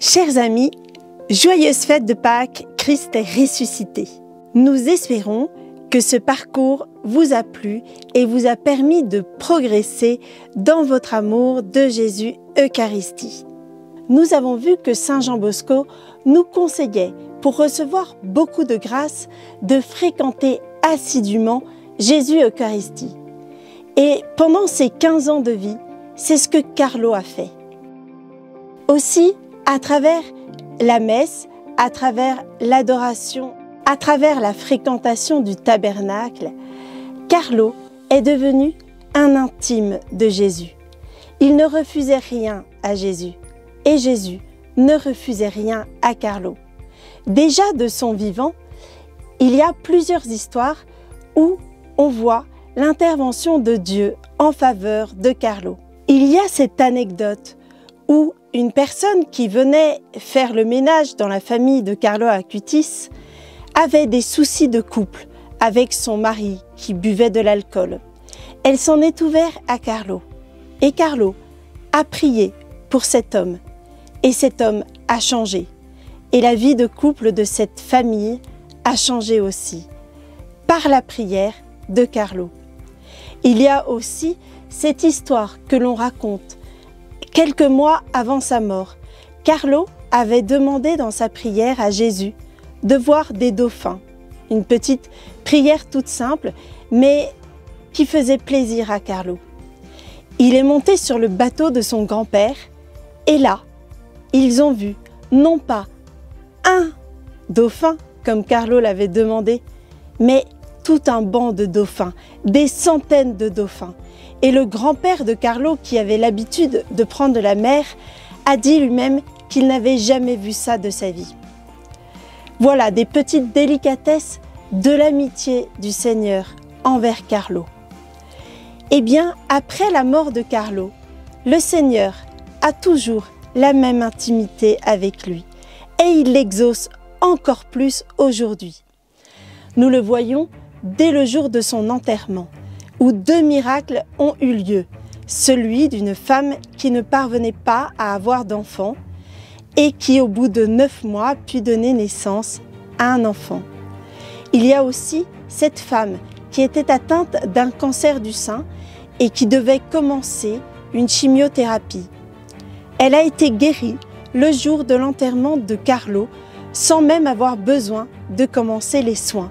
Chers amis, joyeuse fête de Pâques, Christ est ressuscité. Nous espérons que ce parcours vous a plu et vous a permis de progresser dans votre amour de Jésus Eucharistie. Nous avons vu que Saint Jean Bosco nous conseillait, pour recevoir beaucoup de grâce, de fréquenter assidûment Jésus Eucharistie. Et pendant ses 15 ans de vie, c'est ce que Carlo a fait. Aussi, à travers la messe, à travers l'adoration, à travers la fréquentation du tabernacle, Carlo est devenu un intime de Jésus. Il ne refusait rien à Jésus et Jésus ne refusait rien à Carlo. Déjà de son vivant, il y a plusieurs histoires où on voit l'intervention de Dieu en faveur de Carlo. Il y a cette anecdote où une personne qui venait faire le ménage dans la famille de Carlo Acutis avait des soucis de couple avec son mari qui buvait de l'alcool. Elle s'en est ouverte à Carlo et Carlo a prié pour cet homme et cet homme a changé et la vie de couple de cette famille a changé aussi par la prière de Carlo. Il y a aussi cette histoire que l'on raconte. Quelques mois avant sa mort, Carlo avait demandé dans sa prière à Jésus de voir des dauphins. Une petite prière toute simple, mais qui faisait plaisir à Carlo. Il est monté sur le bateau de son grand-père et là, ils ont vu non pas un dauphin, comme Carlo l'avait demandé, mais tout un banc de dauphins, des centaines de dauphins. Et le grand-père de Carlo, qui avait l'habitude de prendre la mer, a dit lui-même qu'il n'avait jamais vu ça de sa vie. Voilà des petites délicatesses de l'amitié du Seigneur envers Carlo. Eh bien, après la mort de Carlo, le Seigneur a toujours la même intimité avec lui et il l'exauce encore plus aujourd'hui. Nous le voyons dès le jour de son enterrement, où deux miracles ont eu lieu. Celui d'une femme qui ne parvenait pas à avoir d'enfant et qui, au bout de 9 mois, put donner naissance à un enfant. Il y a aussi cette femme qui était atteinte d'un cancer du sein et qui devait commencer une chimiothérapie. Elle a été guérie le jour de l'enterrement de Carlo sans même avoir besoin de commencer les soins.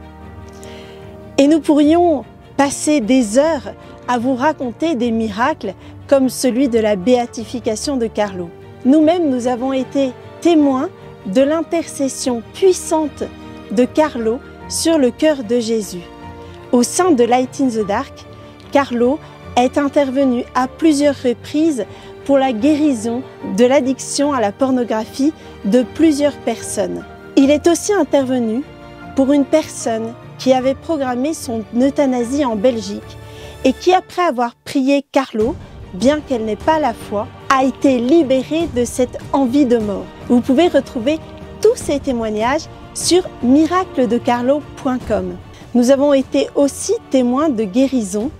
Et nous pourrions passer des heures à vous raconter des miracles comme celui de la béatification de Carlo. Nous-mêmes, nous avons été témoins de l'intercession puissante de Carlo sur le cœur de Jésus. Au sein de Light in the Dark, Carlo est intervenu à plusieurs reprises pour la guérison de l'addiction à la pornographie de plusieurs personnes. Il est aussi intervenu pour une personne qui avait programmé son euthanasie en Belgique et qui, après avoir prié Carlo, bien qu'elle n'ait pas la foi, a été libérée de cette envie de mort. Vous pouvez retrouver tous ces témoignages sur miracledecarlo.com. Nous avons été aussi témoins de guérison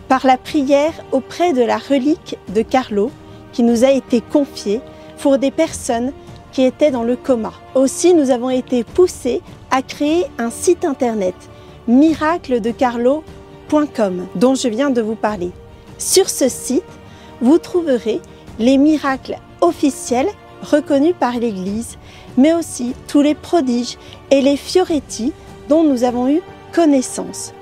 par la prière auprès de la relique de Carlo qui nous a été confiée pour des personnes qui étaient dans le coma. Aussi, nous avons été poussés à créer un site internet, miracledecarlo.com, dont je viens de vous parler. Sur ce site, vous trouverez les miracles officiels reconnus par l'Église, mais aussi tous les prodiges et les fioretti dont nous avons eu connaissance.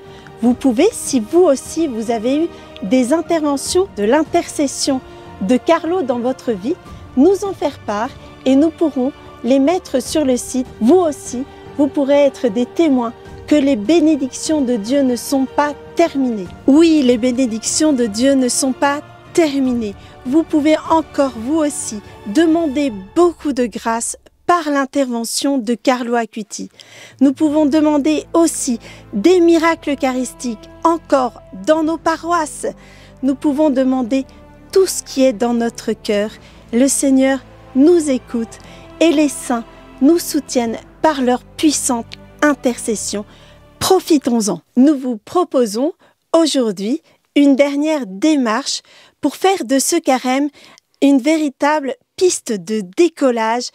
Vous pouvez, si vous aussi vous avez eu des interventions de l'intercession de Carlo dans votre vie, nous en faire part et nous pourrons les mettre sur le site. Vous aussi, vous pourrez être des témoins que les bénédictions de Dieu ne sont pas terminées. Oui, les bénédictions de Dieu ne sont pas terminées. Vous pouvez encore, vous aussi, demander beaucoup de grâce par l'intervention de Carlo Acutis. Nous pouvons demander aussi des miracles eucharistiques encore dans nos paroisses. Nous pouvons demander tout ce qui est dans notre cœur. Le Seigneur nous écoute et les saints nous soutiennent par leur puissante intercession. Profitons-en. Nous vous proposons aujourd'hui une dernière démarche pour faire de ce carême une véritable piste de décollage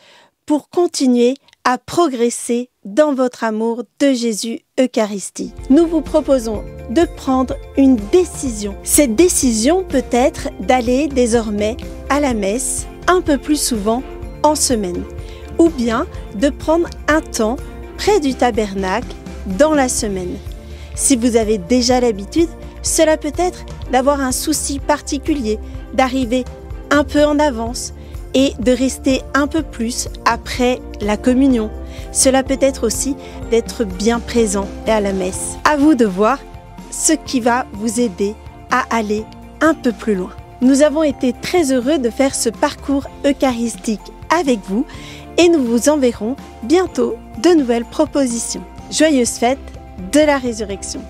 pour continuer à progresser dans votre amour de Jésus Eucharistie. Nous vous proposons de prendre une décision. Cette décision peut être d'aller désormais à la messe un peu plus souvent en semaine, ou bien de prendre un temps près du tabernacle dans la semaine. Si vous avez déjà l'habitude, cela peut être d'avoir un souci particulier, d'arriver un peu en avance et de rester un peu plus après la communion. Cela peut être aussi d'être bien présent à la messe. À vous de voir ce qui va vous aider à aller un peu plus loin. Nous avons été très heureux de faire ce parcours eucharistique avec vous et nous vous enverrons bientôt de nouvelles propositions. Joyeuses fêtes de la résurrection!